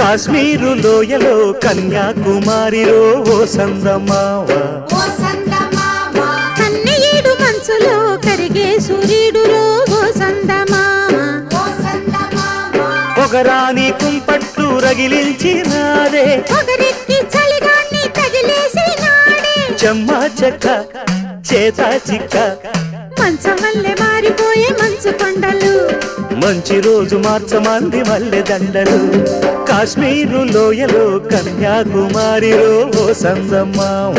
కాశ్మీరు లోయలో కన్యాకుమారిలో ఓ సందమావ కన్నయ్యేడు మనసులో కరిగే సూర్యుడులో ఓ సందమామ పొగరాని కుంపట్లు రగిలించినారే పొగరెక్కి చలిగాన్ని తగిలేసినాడే చెమ్మా చెక్క చేత చిక్క మంచమల్లె మారిపోయే మంచు కొండలు మంచి రోజు మార్చమంది మల్లె దండలు కాశ్మీరు లోయలో కన్యాకుమారిలో ఓ సందమావ